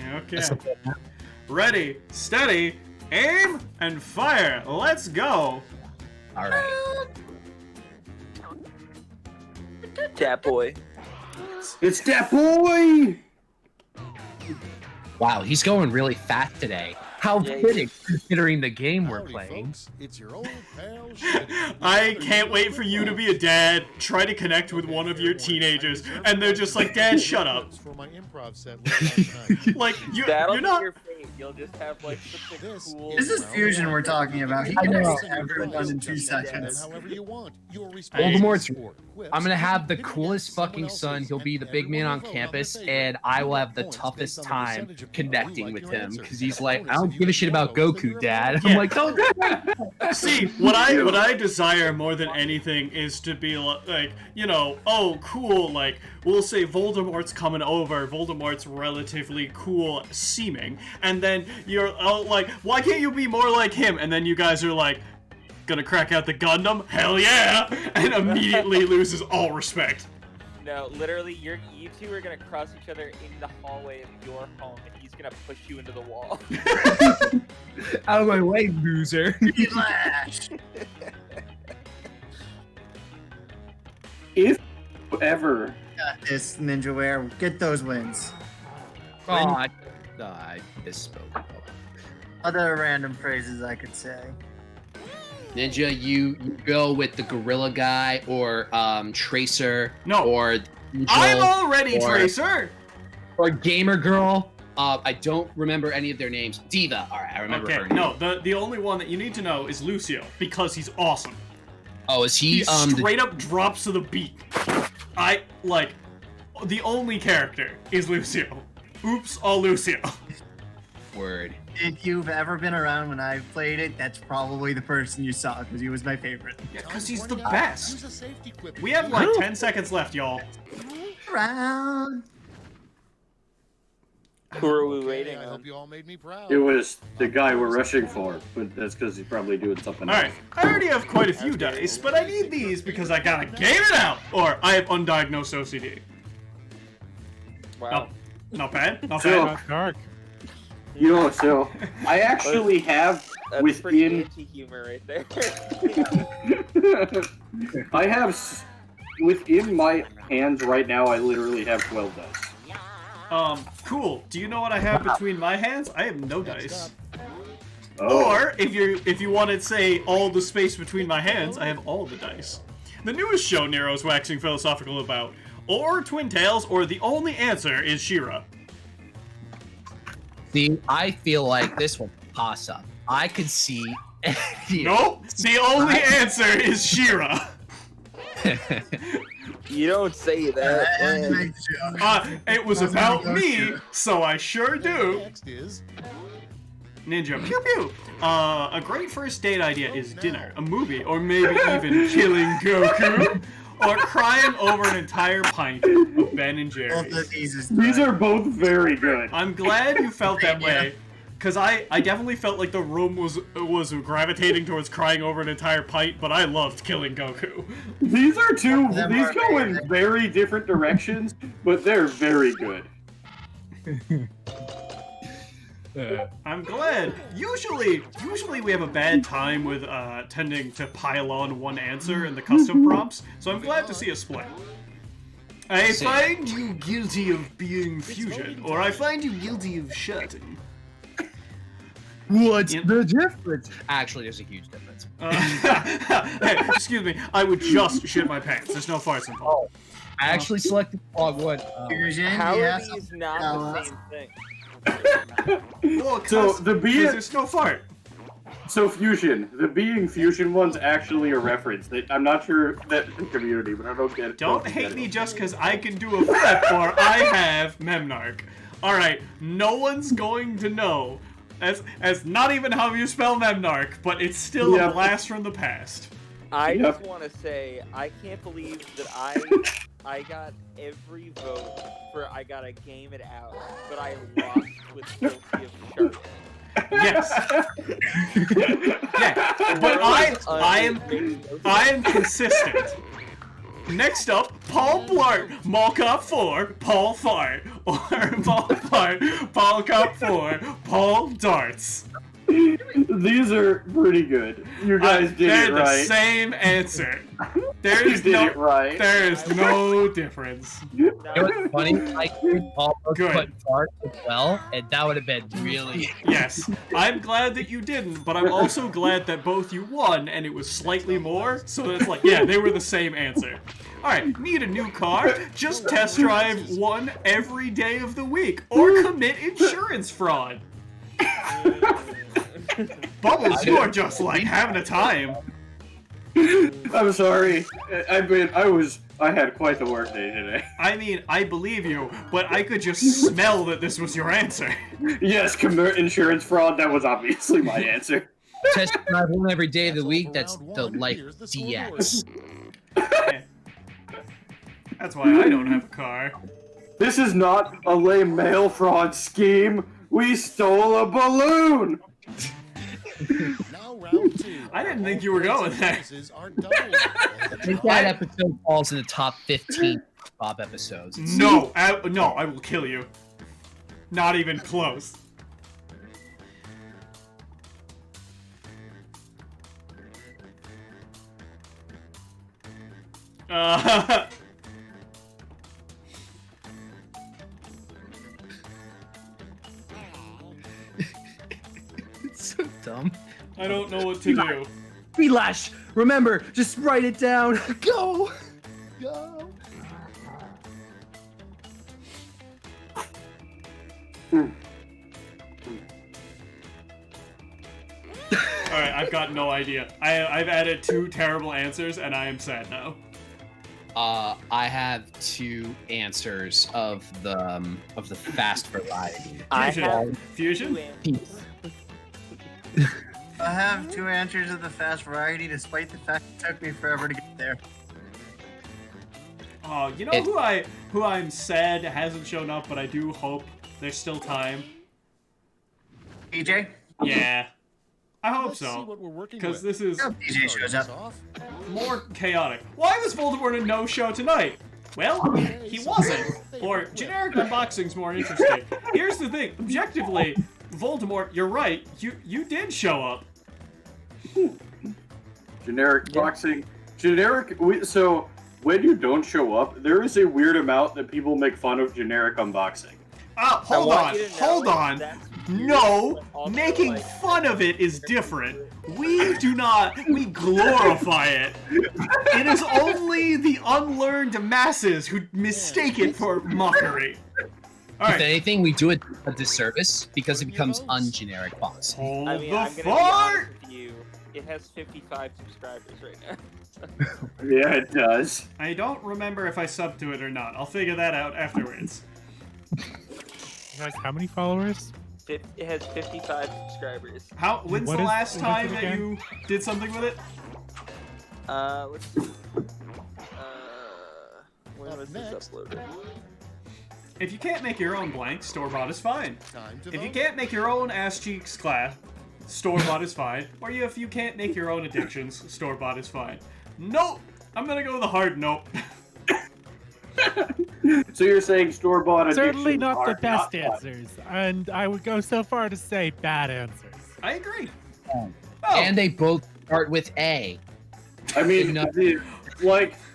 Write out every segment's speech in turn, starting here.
Okay. Ready, steady, aim, and fire. Let's go. All right. Dat boy. It's that boy! Wow, he's going really fast today. How Yeah, fitting, considering the game we're Howdy, playing. folks. It's your old pal Shitty. I can't wait for you to be a dad, try to connect with one of your teenagers, and they're just like, Dad, shut up. For my improv set last night. Like, That'll you're be not... your fate. You'll just have like such a cool. This is fusion we're talking about. He I can know. extend everyone in 2 seconds. However you want. You're Voldemort's. responsible for it. I'm gonna have the coolest fucking son. He'll be the big man on campus, and I will have the toughest time connecting with him because he's like, I don't give a shit about Goku, Dad. I'm like, oh, See, what I desire more than anything is to be like, you know, oh, cool, like, we'll say Voldemort's coming over, Voldemort's relatively cool seeming, and then you're like, why can't you be more like him? And then you guys are like, gonna crack out the Gundam? Hell yeah! And immediately loses all respect. No, literally, you two are gonna cross each other in the hallway of your home, and he's gonna push you into the wall. out of my way, loser. Quiplash. If ever. Got this, Ninja Wear. Get those wins. Oh, I misspoke. Other random phrases I could say. Ninja, you go with the gorilla guy or Tracer. No. Or I'm already or- Tracer! or Gamer Girl. I don't remember any of their names. Diva. All right, I remember her Okay, name. no, the only one that you need to know is Lucio, because he's awesome. Oh, is he He straight up drops to the beat. The only character is Lucio. Oops, all Lucio. word? If you've ever been around when I played it, that's probably the person you saw because he was my favorite. Yeah, because he's the Use a best. safety quip. We have like 10 seconds left, y'all. Round. Who are we Okay, waiting I on? hope you all made me proud. It was the guy we're rushing for, but that's because he's probably doing something Alright, else. I already have quite a few dice, but I need these because I gotta game it out! Or I have undiagnosed OCD. Wow. Not bad, not So- bad. You know, so I actually have That's pretty within anti-humor right there. I have within my hands right now. I literally have 12 dice. Cool. Do you know what I have between my hands? I have no dice. Oh. Or, if you want to say all the space between my hands, I have all the dice. The newest show Nero's waxing philosophical about, or Twin Tails, or the only answer is She-Ra. See, I feel like this will toss up. I could see. Nope, the only answer is She-Ra. You don't say that. And man. It was about me, so I sure do. Next is Ninja, pew pew. A great first date idea is dinner, a movie, or maybe even killing Goku, or crying over an entire pint of Ben and both Jerry's. of these is These good. are both very good. I'm glad you felt that way, because I definitely felt like the room was gravitating towards crying over an entire pint, but I loved killing Goku. These are two. Them These are go in amazing. very different directions, but they're very good. I'm glad. Usually we have a bad time with tending to pile on one answer in the custom prompts, so I'm glad to see a split. I Same. find you guilty of being fusion, or I find you guilty of shutting. What's Yep. the difference? Actually, there's a huge difference. Hey, excuse me, I would just shit my pants. There's no farts involved. I actually selected log one. Fusion, How yeah, are these not the same thing? Well, So 'cause the being, there's no fart. so fusion, the being fusion one's actually a reference. That I'm not sure that the community, but I don't get it. Don't hate me just because I can do a flip or I have Memnarch. Alright, no one's going to know. As not even how you spell Memnarch, but it's still a Yep. blast from the past. I Yep. just want to say, I can't believe that I got every vote for I gotta game it out, but I lost with Guilty of Shark. Yes. Yeah, but I am consistent. Next up, Paul Blart, Mall Cop 4, Paul Fart. Or Paul Fart, Paul Cop 4, Paul Darts. These are pretty good. You guys did they're it right. the same answer. There You is did no, it right. there is no difference. You know what's funny? I could almost Good. put fart as well, and that would have been really. Yes, I'm glad that you didn't, but I'm also glad that both you won, and it was slightly more, so it's like, yeah, they were the same answer. Alright, need a new car? Just test drive one every day of the week, or commit insurance fraud. Bubbles, you are just like having a time. I'm sorry. I had quite the work day today. I mean, I believe you, but I could just smell that this was your answer. Yes, commit insurance fraud. That was obviously my answer. Test drive one every day of the week. That's the like DX. That's why I don't have a car. This is not a lame mail fraud scheme. We stole a balloon. Now round 2. I didn't think you were going there. Prizes are doubled. I think that episode falls in the top 15 Bob episodes. No, I will kill you. Not even close. It's so dumb. I don't know what to do. Quiplash, remember, just write it down. Go. Go. Alright, I've got no idea. I've added 2 terrible answers, and I am sad now. I have 2 answers of the fast variety. I Fusion. have Fusion? I have 2 answers of the fast variety, despite the fact it took me forever to get there. Oh, you know who I'm sad hasn't shown up, but I do hope there's still time. PJ? Yeah. I hope Let's see so. what we're working Because with. this is Oh, PJ shows up. Off. more chaotic. Why was Voldemort a no-show tonight? Well, he wasn't. Or generic unboxing's more interesting. Here's the thing. Objectively, Voldemort, you're right. You did show up. Generic boxing. So when you don't show up, there is a weird amount that people make fun of generic unboxing. Hold on. you to know Hold on. that's No, but also, making like, fun of it is different. We glorify it. It is only the unlearned masses who mistake it for mockery. If Alright, anything, we do it a disservice because it becomes ungeneric box. hold I mean, the I'm gonna be fart! honest with you. It has 55 subscribers right now. Yeah, it does. I don't remember if I subbed to it or not. I'll figure that out afterwards. Guys, how many followers? It has 55 subscribers. When's What the is- last what is time it that again? you did something with it? Let's see. When Up was this next. uploaded? If you can't make your own blank, store-bought is fine. Time to If you vote. can't make your own ass cheeks class, store-bought is fine. Or if you can't make your own addictions, store-bought is fine. Nope! I'm gonna go with a hard nope. So you're saying store-bought addictions Certainly not the are best not fun. answers, and I would go so far to say bad answers. I agree. Oh. Oh, And they both start with A. I mean, No.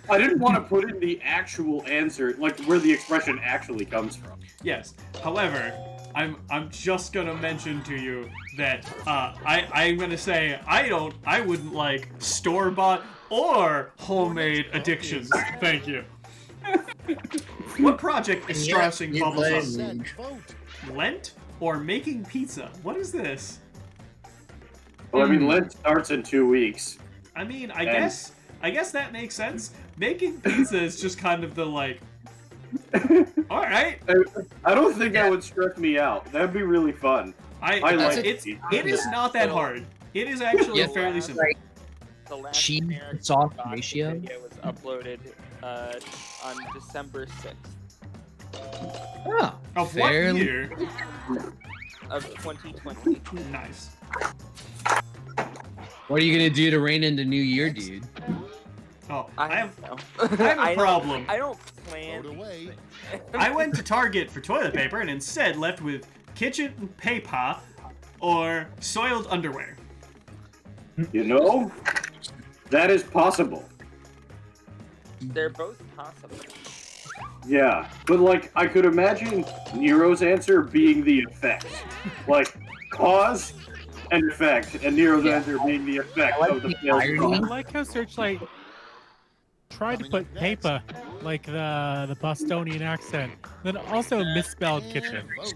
I didn't want to put in the actual answer, like where the expression actually comes from. yes. However, I'm just gonna mention to you that I'm gonna say I wouldn't like store-bought or homemade addictions. Thank you. What project is stressing you Bubbles played- up? Set, vote. Lent or making pizza? What is this? Well, I mean, Lent starts in 2 weeks. I mean, I guess that makes sense. Making pizza is just kind of the like. All right, I don't think that would stress me out. That'd be really fun. I like it is not that hard. It is actually Yeah. fairly simple. The last Cheese generic sauce unboxing ratio? video was uploaded on December 6th Oh, Of what fairly. year? of 2020. Nice. What are you gonna do to rein in the new year, dude? Oh, I I have I a problem. I don't plan. Throw it away. I went to Target for toilet paper and instead left with kitchen paper or soiled underwear. You know, that is possible. They're both possible. Yeah, but like I could imagine Nero's answer being the effect, like cause and effect, and Nero's answer being the effect I like of the the failed irony. I cause. like how Searchlight tried to put paper, like the Bostonian accent, then also misspelled kitchen. Vote.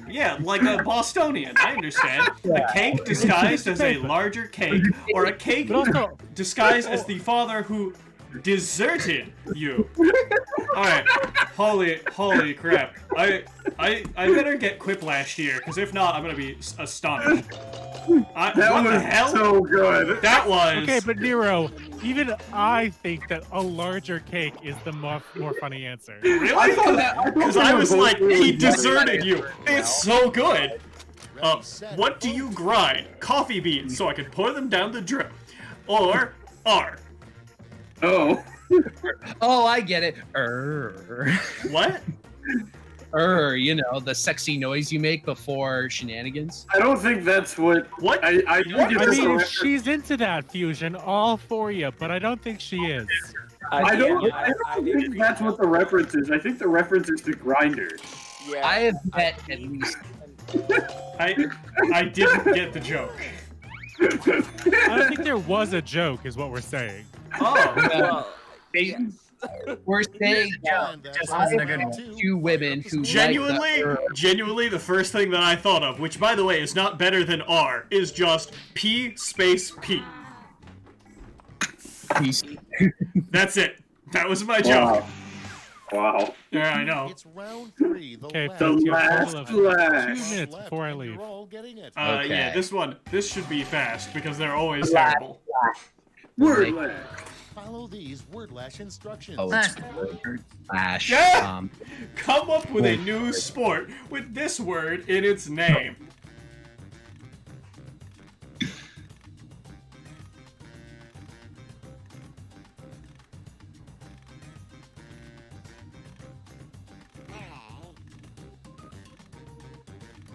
Yeah, like a Bostonian, I understand. A cake disguised as a larger cake, or a cake But also, disguised as the father who deserted you. Alright, holy crap. I better get Quiplash here, because if not, I'm gonna be astonished. That what was the hell? so good. That was... okay, but Nero, even I think that a larger cake is the more funny answer. Really? Because I was like, he deserted you. It's so good. Ready, set, What do you grind? Coffee beans, so I can pour them down the drip. Or R. Oh. Oh, I get it. What? You know, the sexy noise you make before shenanigans. I don't think that's what. What? I think What? it's I just a mean, reference. she's into that fusion, all for you, but I don't think she is. I don't I think that's what the reference is. I think the reference is to Grinder. Yeah. I have met at least. I didn't get the joke. I don't think there was a joke, is what we're saying. Oh. Well, They, we're saying And that's just all wasn't a round good one. two. two women who Genuinely, the first thing that I thought of, which by the way is not better than R, is just P space P. That's it. That was my joke. Wow. Yeah, I know. It's round 3. The Okay, last. folks, you have a last total of flash. 2 minutes Left, before I and leave. You're all getting it. Okay. Yeah, this should be fast because they're always terrible. Word. Follow these wordlash instructions. Oh, it's Flash. Yeah! Come up with a new sport with this word in its name.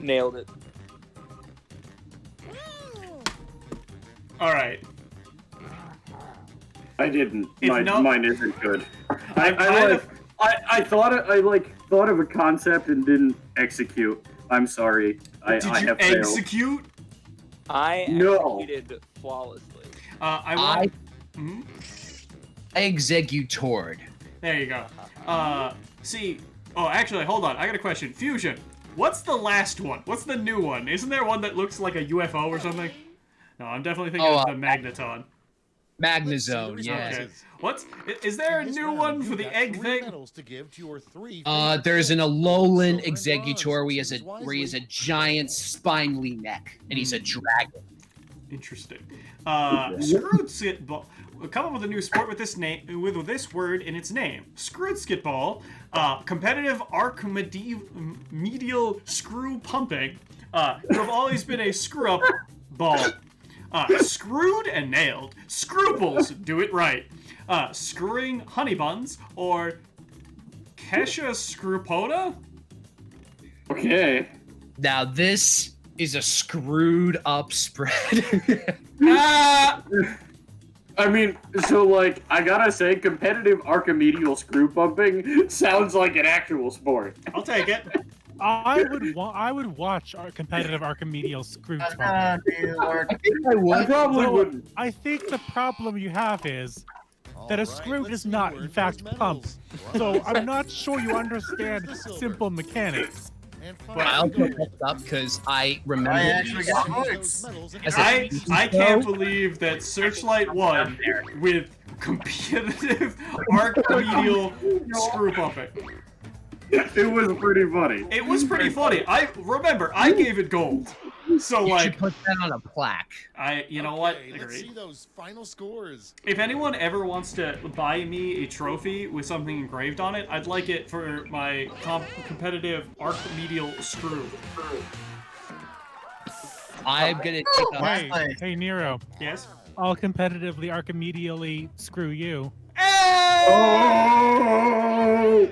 nailed it. All right. I didn't. If not- Mine isn't good. I'm kind of- I thought of a concept and didn't execute. I'm sorry. Did I you have failed. execute? I No. executed flawlessly. I want. Hmm? Executored. There you go. See. Oh, actually, hold on. I got a question. Fusion. What's the last one? What's the new one? Isn't there one that looks like a UFO or something? No, I'm definitely thinking of the Magneton. Magnezone, yeah. Okay. Is there a new one for the egg thing? There's an Alolan Executor where he has a giant spindly neck, and he's a dragon. Interesting. Screwed Skitball. Come up with a new sport with this name, with this word in its name. Screwed Skitball. Competitive archimedial screw pumping. You have always been a screw up ball. Screwed and nailed. Scruples. Do it right. Screwing honey buns or Kesha Screwpota. Okay. Now this is a screwed up spread. I mean, so like, I gotta say, competitive archimedial screw pumping sounds like an actual sport. I'll take it. I would watch our competitive archimedial screw pumping. I think I I would. probably So, wouldn't. I think the problem you have is that a screw is not, in fact, pumped. So I'm not sure you understand simple mechanics. I also messed up because I remember. I actually got points. I can't believe that Searchlight won with competitive archimedial screw pumping. It was pretty funny. It was pretty funny. I gave it gold. So You like, should put that on a plaque. you know what? Okay, let's see Agreed. those final scores. If anyone ever wants to buy me a trophy with something engraved on it, I'd like it for my competitive archimedial screw. I'm gonna take a. Hey, Nero, Yes? I'll competitively Archimedially screw you. Oh!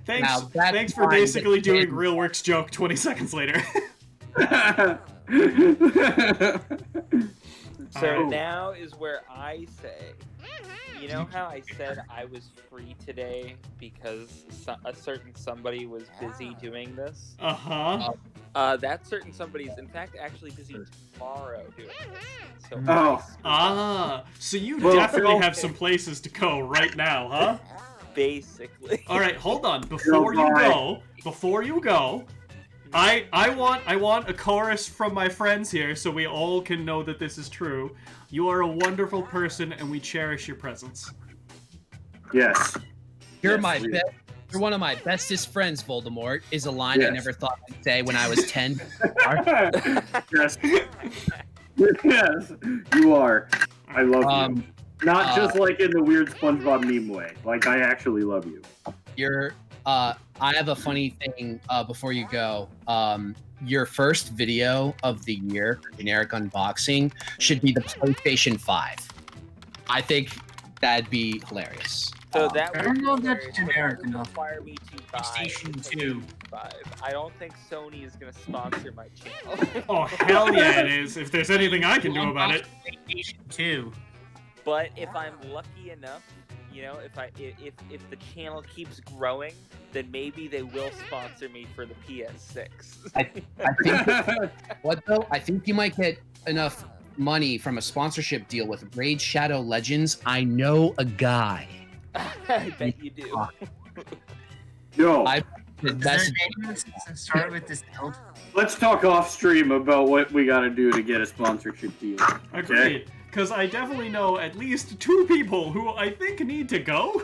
Thanks, Now, that's thanks for fine, basically but doing then- Real Works joke 20 seconds later. So Alright. now is where I say, you know how I said I was free today because a certain somebody was busy doing this? Uh-huh. That certain somebody is in fact actually busy tomorrow doing this. So Oh. So you Well, definitely Phil- have some places to go right now, huh? basically. Alright, hold on. Before you go, I want a chorus from my friends here so we all can know that this is true. You are a wonderful person and we cherish your presence. Yes. You're Yes, my we- best. You're one of my bestest friends, Voldemort. Is a line I Yes. never thought I'd say when I was 10. Yes. Yes, you are. I love you. Not just like in the weird SpongeBob meme way. Like, I actually love you. You're. I have a funny thing before you go. Your first video of the year, generic unboxing, should be the PlayStation 5. I think that'd be hilarious. So that I would don't know if be that's hilarious, but generic that would enough. require me to buy PlayStation the 2. 5. I don't think Sony is going to sponsor my channel. Oh, hell yeah it is. If there's anything I can do about it. PlayStation 2. But if I'm lucky enough, you know, if the channel keeps growing, then maybe they will sponsor me for the PS6. I think what though? I think you might get enough money from a sponsorship deal with Raid Shadow Legends. I know a guy. I bet you do. Yo, I- Is That's there names that start with this build? let's talk off stream about what we gotta do to get a sponsorship deal. Agreed. Because I definitely know at least 2 people who I think need to go.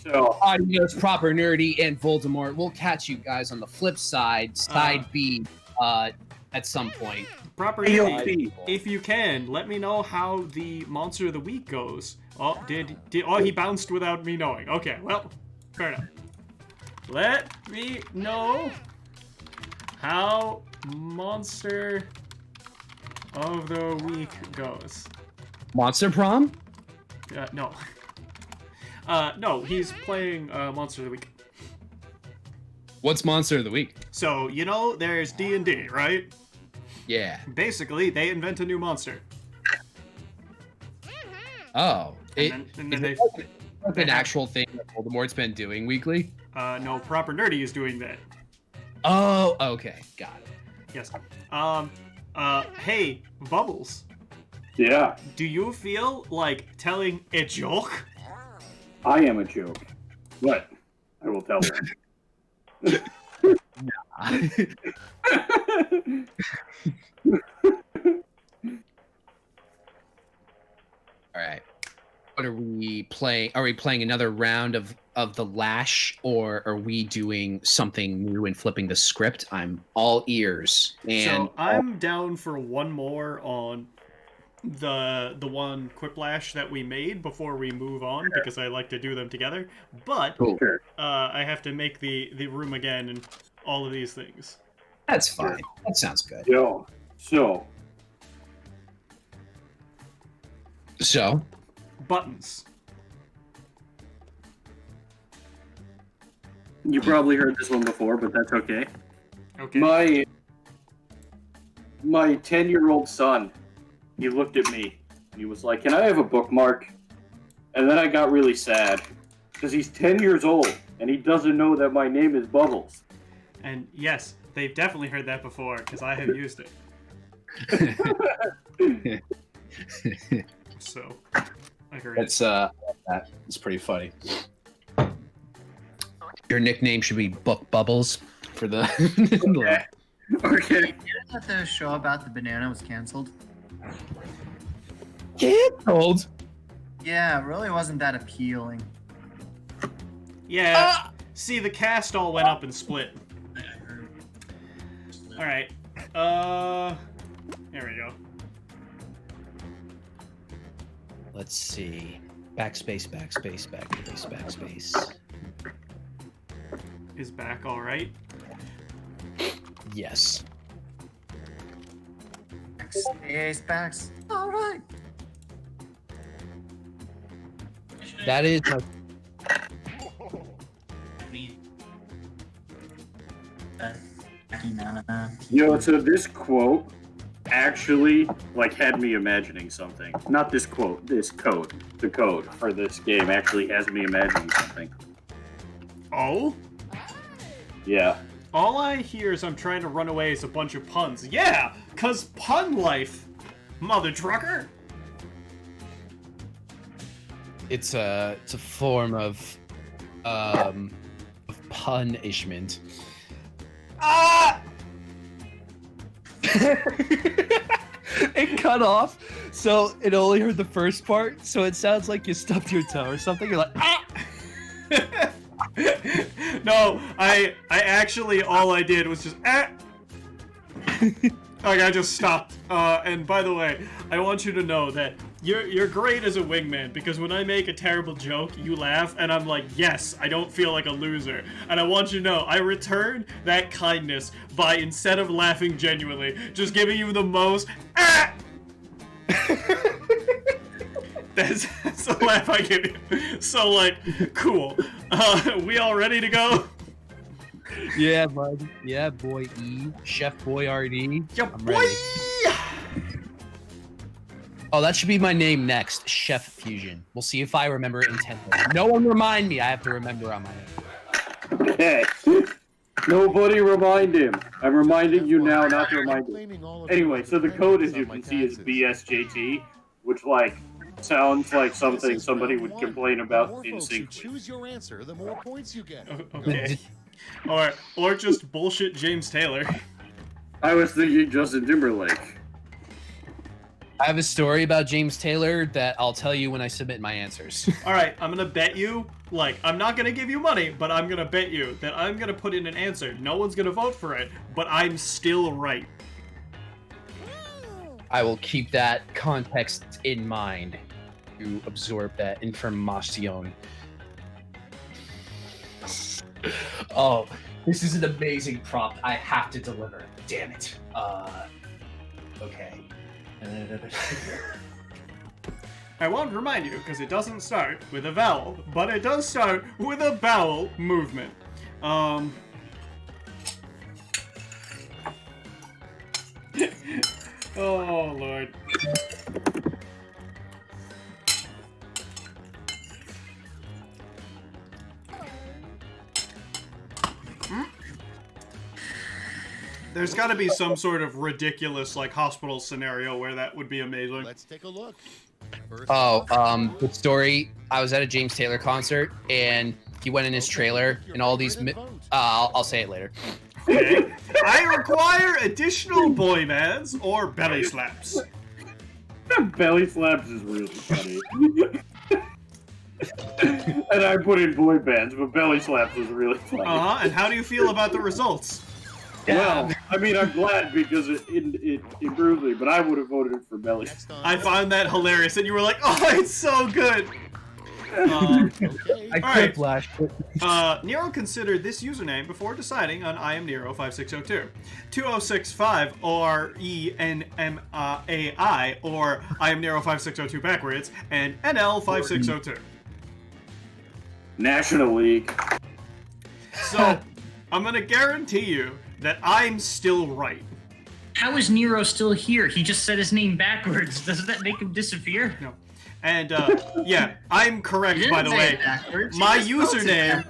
So, Adios, Proper Nerdy and Voldemort. We'll catch you guys on the flip side, side B, at some point. Proper AOP. if you can, let me know how the Monster of the Week goes. Oh, he bounced without me knowing. Okay, well, fair enough. Let me know how Monster of the Week goes. Monster Prom? No. No, he's playing Monster of the Week. What's Monster of the Week? So, you know, there's D&D, right? Yeah. Basically, they invent a new monster. Oh. And then they... Like an actual thing that Voldemort's been doing weekly? No, Proper Nerdy is doing that. Oh, okay. Got it. Yes. Hey, Bubbles, yeah, do you feel like telling a joke? I am a joke. What? I will tell them. All right. What are we playing? Are we playing another round of the Lash, or are we doing something new and flipping the script? I'm all ears. And So I'm down for one more on the one Quiplash that we made before we move on, because I like to do them together. But Cool. I have to make the room again and all of these things. That's fine. That sounds good. Yo, so, So, Buttons. you probably heard this one before, but that's okay. Okay. My 10-year-old son, he looked at me and he was like, "Can I have a bookmark?" And then I got really sad because he's 10 years old and he doesn't know that my name is Bubbles. And yes, they've definitely heard that before, because I have used it. So, agreed. it's that's pretty funny. Your nickname should be Book Bubbles for the. Okay. Okay. You know that the show about the banana was canceled? Canceled. Yeah, it really wasn't that appealing. Yeah. See, the cast all went up and split. All right. There we go. Let's see. Backspace, backspace, backspace, backspace. Is back all right? Yes. Ace backs. All right. That is Yo, so this quote actually like had me imagining something. Not this quote, this code. The code for this game actually has me imagining something. Oh? Yeah. All I hear is I'm trying to run away is a bunch of puns. Yeah, 'cause pun life, mother trucker. it's a form of punishment. Ah! It cut off, so it only heard the first part. So it sounds like you stubbed your toe or something. You're like, ah! No, I actually all I did was just like I just stopped. And by the way, I want you to know that you're great as a wingman because when I make a terrible joke, you laugh, and I'm like, yes, I don't feel like a loser. And I want you to know, I return that kindness by instead of laughing genuinely, just giving you the most That's the laugh I give you. So like, cool. We all ready to go? Yeah, bud. Yeah, boy E. Chef Boy RD. Yeah, I'm boy! ready. Oh, that should be my name next. Chef Fusion. We'll see if I remember it in 10 minutes. No one remind me. I have to remember on my name. Okay. Nobody remind him. I'm reminding you now not to remind him. Anyway, so the code, as you can see, is BSJT, which, like, sounds like something somebody would complain about in sync. Choose your answer, the more points you get. Okay. Or just bullshit James Taylor. I was thinking Justin Timberlake. I have a story about James Taylor that I'll tell you when I submit my answers. Alright, I'm gonna bet you, like, I'm not gonna give you money, but I'm gonna bet you that I'm gonna put in an answer. No one's gonna vote for it, but I'm still right. I will keep that context in mind to absorb that information. Oh, this is an amazing prompt. I have to deliver. Damn it. Okay. I won't remind you, because it doesn't start with a vowel, but it does start with a bowel movement. Oh, Lord. There's got to be some sort of ridiculous, like, hospital scenario where that would be amazing. Let's take a look. The story, I was at a James Taylor concert, and he went in his trailer, and all these... I'll say it later. Okay. I require additional boy bands or belly slaps. Belly slaps is really funny. And I put in boy bands, but belly slaps is really funny. And how do you feel about the results? Well, I mean, I'm glad because it improves me, but I would have voted for belly. I found that hilarious, and you were like, oh, it's so good! Alright. Nero considered this username before deciding on I am Nero 5602. 2065 or ENMAI or I am Nero 5602 backwards and NL 5602. National League. So, I'm gonna guarantee you that I'm still right. How is Nero still here? He just said his name backwards. Doesn't that make him disappear? No. And, yeah, I'm correct, by the way. My username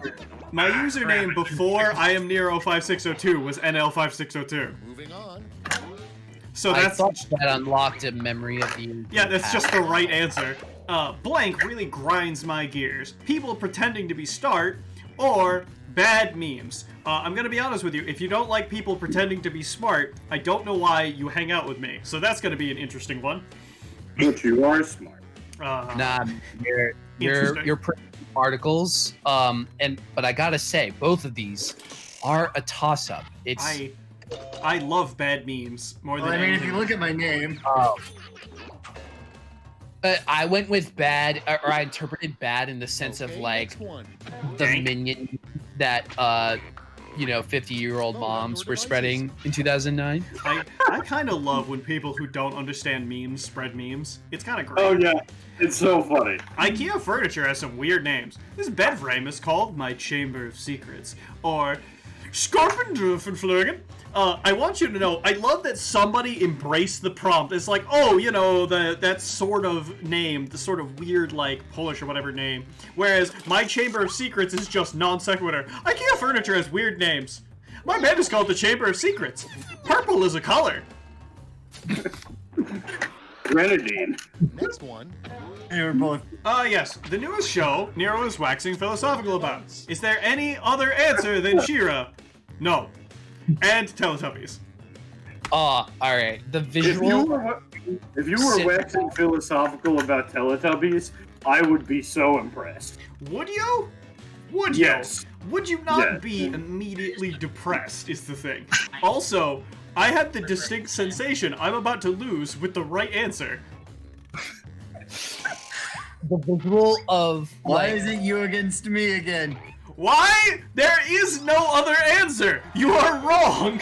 before I am Nero 5602 was NL5602. Moving on. So I that's... thought that unlocked a memory of the... Yeah, that's just the right answer. Blank really grinds my gears. People pretending to be smart, or bad memes. I'm gonna be honest with you, if you don't like people pretending to be smart, I don't know why you hang out with me. So that's gonna be an interesting one. But you are smart. Nah, you're pretty articles. But I gotta say, both of these are a toss-up. It's I love bad memes more than Well, I mean, anything. if you look at my name, I went with bad, or I interpreted bad in the sense of like Next one. the minion that 50-year-old moms were spreading in 2009. I kind of love when people who don't understand memes spread memes. It's kind of great. Oh yeah, it's so funny. IKEA furniture has some weird names. This bed frame is called My Chamber of Secrets, or Skorpendruffenflögen. I want you to know, I love that somebody embraced the prompt. It's like, oh, that sort of name, the sort of weird, like, Polish or whatever name. Whereas My Chamber of Secrets is just non sequitur. IKEA furniture has weird names. My bed is called the Chamber of Secrets. Purple is a color. Grenadine. Next one. They were both. Yes, the newest show Nero is waxing philosophical about. Is there any other answer than She-Ra? No. And Teletubbies. All right. The visual. If you were waxing philosophical about Teletubbies, I would be so impressed. Would you? Would Yes. you? Would you not Yes. be immediately depressed, is the thing. Also, I had the distinct sensation I'm about to lose with the right answer. The visual of Why is it you against me again? Why? There is no other answer! You are wrong!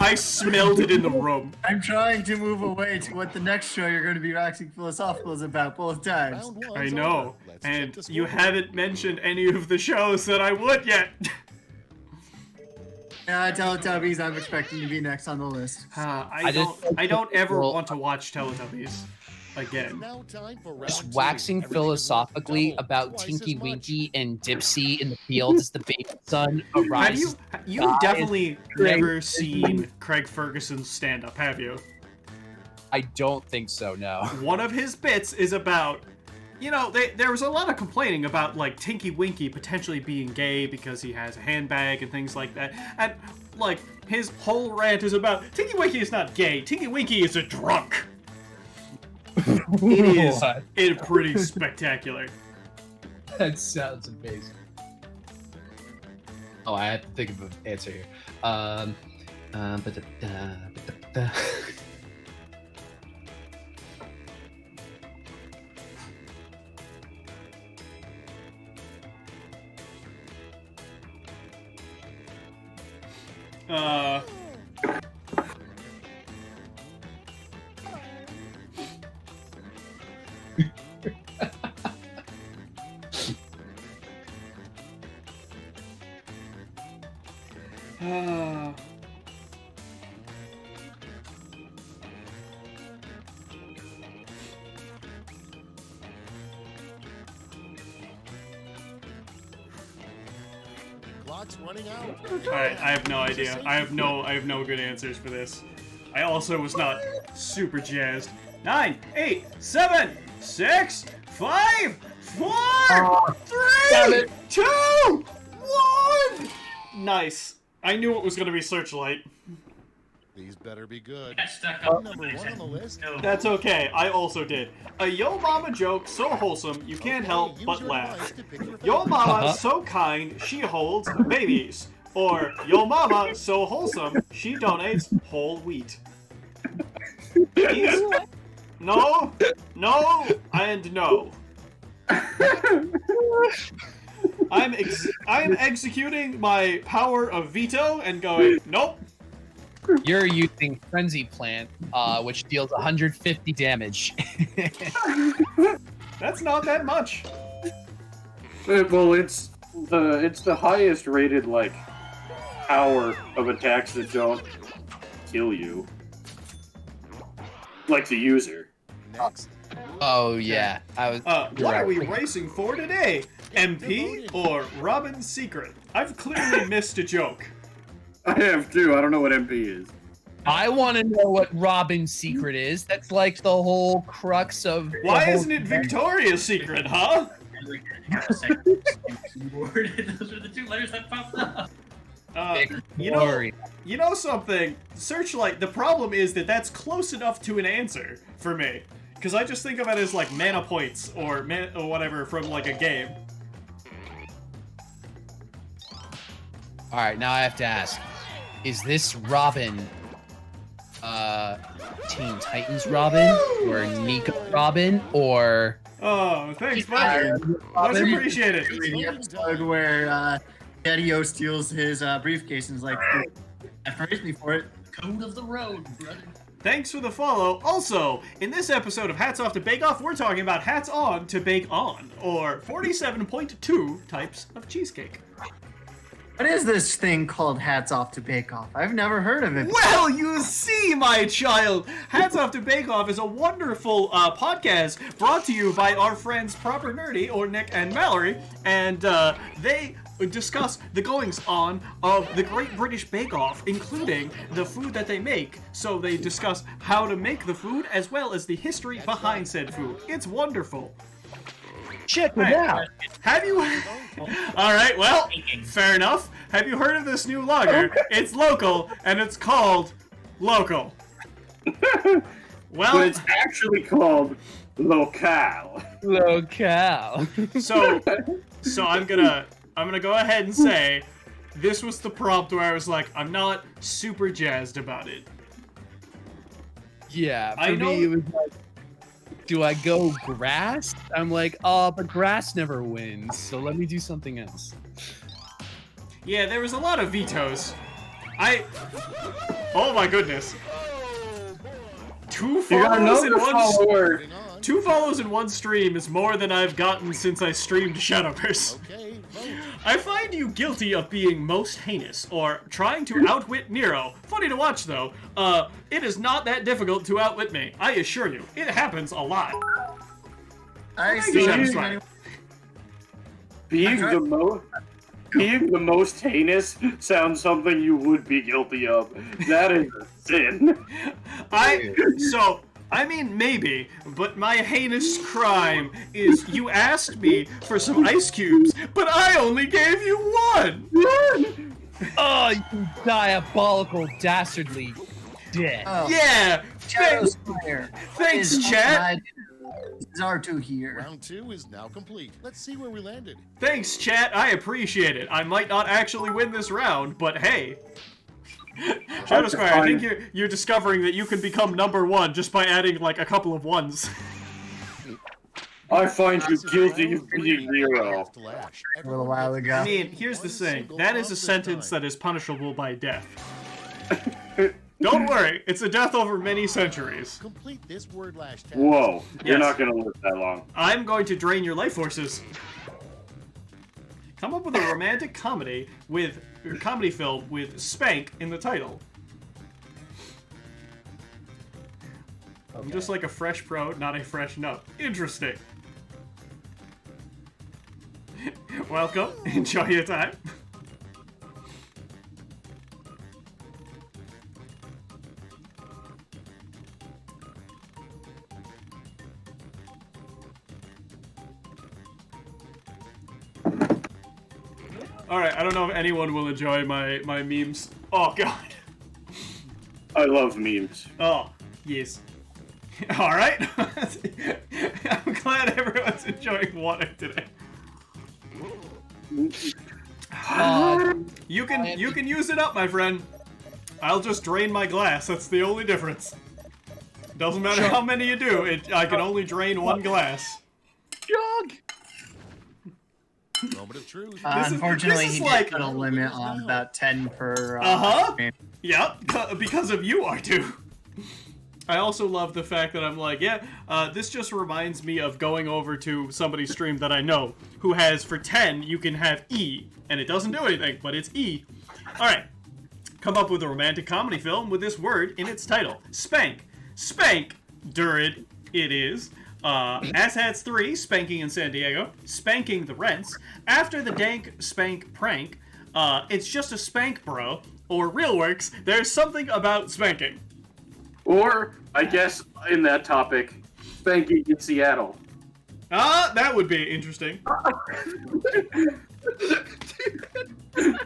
I smelled it in the room. I'm trying to move away to what the next show you're going to be waxing philosophical is about both times. Round one's I know, over. Let's check and the you scoreboard. haven't mentioned any of the shows that I would yet. Teletubbies, I'm expecting to be next on the list. I don't ever want to watch Teletubbies again. Now time for round just two. waxing Everything philosophically double, about twice Tinky as much. Winky and Dipsy in the fields as the baby son Have arises. you've definitely Craig- never seen Craig Ferguson's stand-up, have you? I don't think so. No. One of his bits is about, there was a lot of complaining about, like, Tinky Winky potentially being gay because he has a handbag and things like that. And, like, his whole rant is about, Tinky Winky is not gay, Tinky Winky is a drunk. It is pretty spectacular. That sounds amazing. Oh, I have to think of an answer here. Ba-da-da. Clock's running out. Alright, I have no idea. I have no good answers for this. I also was not super jazzed. 9, 8, 7, 6, 5, 4, 3, 2, 1! Nice. I knew it was gonna be Searchlight. These better be good. Got stuck up. Number one on the list. No. That's okay, I also did. A Yo Mama joke so wholesome you can't help Okay, but use your laugh. device to pick your Yo favorite. Mama so kind, she holds babies. Or Yo Mama so wholesome, she donates whole wheat. He's... No, and no. I'm executing my power of veto and going, nope. You're using Frenzy Plant, which deals 150 damage. That's not that much. Well, it's the highest rated, like, power of attacks that don't kill you. Like the user. Next. Oh yeah, I was. What are we racing for today? MP or Robin's Secret? I've clearly missed a joke. I have too. I don't know what MP is. I want to know what Robin's secret is. That's like the whole crux of. the Why whole isn't it Victoria's Secret, huh? Keyboard. Those are the two letters that popped up. Victoria. You know something? Searchlight, the problem is that that's close enough to an answer for me. Because I just think of it as like mana points or whatever from like a game. Alright, now I have to ask. Is this Robin Teen Titans Robin? Or Nico Robin? Or Oh, thanks, buddy. Much appreciated. The episode where Daddy-O steals his briefcase and is like, praise me for it. Code of the road, brother. Thanks for the follow. Also, in this episode of Hats Off to Bake Off, we're talking about hats on to bake on, or 47.2 types of cheesecake. What is this thing called Hats Off to Bake Off? I've never heard of it. Well, you see, my child, Hats Off to Bake Off is a wonderful podcast brought to you by our friends Proper Nerdy, or Nick and Mallory, and they discuss the goings-on of the Great British Bake Off, including the food that they make. So they discuss how to make the food, as well as the history behind said food. It's wonderful. Check it Hey, out. Have you... Alright, well, fair enough. Have you heard of this new lager? It's local, and it's called Local. Well, But it's actually called Locale. Locale. so I'm gonna go ahead and say this was the prompt where I was like, I'm not super jazzed about it. Yeah, I for know- me it was like, do I go grass? I'm like, oh, but grass never wins, so let me do something else. Yeah, there was a lot of vetoes. Oh my goodness. Two You got follows in another one follower. Moving on. 2 follows in one stream is more than I've gotten since I streamed Shadowverse. Okay, vote. I find you guilty of being most heinous, or trying to outwit Nero. Funny to watch, though. It is not that difficult to outwit me. I assure you. It happens a lot. I Thank you, see. Satisfying. Being the most heinous sounds something you would be guilty of. That is a sin. I mean, maybe, but my heinous crime is you asked me for some ice cubes, but I only gave you one! Oh, you diabolical, dastardly dick. Oh, Yeah! Shadow Square. Thanks, Is chat! Is R2 here? Round 2 is now complete. Let's see where we landed. Thanks, chat, I appreciate it. I might not actually win this round, but hey. Shadow Squire, I think you're discovering that you can become #1 just by adding, like, a couple of ones. I find you guilty of being Nero. A little while ago. I mean, here's the thing. That is a sentence that is punishable by death. Don't worry, it's a death over many centuries. Complete this word lash tag. Whoa, you're Yes. not gonna live that long. I'm going to drain your life forces. Come up with a romantic comedy film with Spank in the title. I'm just like a fresh pro, not a fresh nut. Interesting. Welcome. Enjoy your time. Alright, I don't know if anyone will enjoy my memes. Oh, God. I love memes. Oh, yes. Alright. I'm glad everyone's enjoying water today. You can use it up, my friend. I'll just drain my glass. That's the only difference. Doesn't matter how many you do. I can only drain one glass. Jog. Moment of truth. Unfortunately, this is he like- did put a limit on about 10 per. Uh-huh. Yep, because of you, R2. I also love the fact that I'm like, yeah, this just reminds me of going over to somebody's stream that I know, who has, for 10, you can have E, and it doesn't do anything, but it's E. Alright, come up with a romantic comedy film with this word in its title. Spank. Spank, Durid, it is. Asshats 3, Spanking in San Diego. Spanking the Rents. After the dank spank prank, it's just a spank, bro. Or Real Works, there's something about spanking. Or, I guess, in that topic, spanking in Seattle. That would be interesting.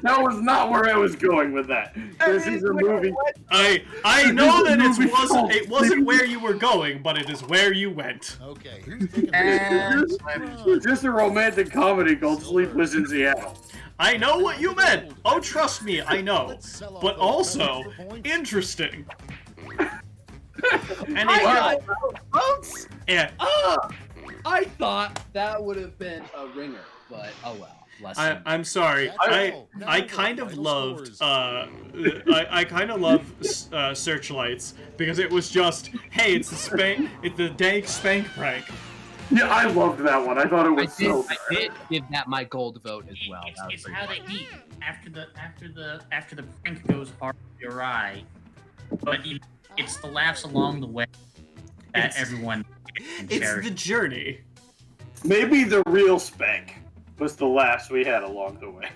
That was not where I was going with that. This is a movie. I know that Movie it wasn't where you were going, but it is where you went. Okay, who's taking And It's just a romantic comedy called Sleepless in Seattle. I know what you meant. Oh, trust me, I know. Let's sell off But those also, medals for points. interesting. And I it, votes. yeah, I thought that would have been a ringer, but oh well. lesson. I'm sorry. I kind of loved I kind of love Searchlights because it was just, hey, it's the dank spank prank. Yeah, I loved that one. I thought it was so I did give that my gold vote as well. It's how they eat after the prank goes awry, but it's the laughs along the way that everyone can It's cherish. the journey. Maybe the real spank was the laughs we had along the way.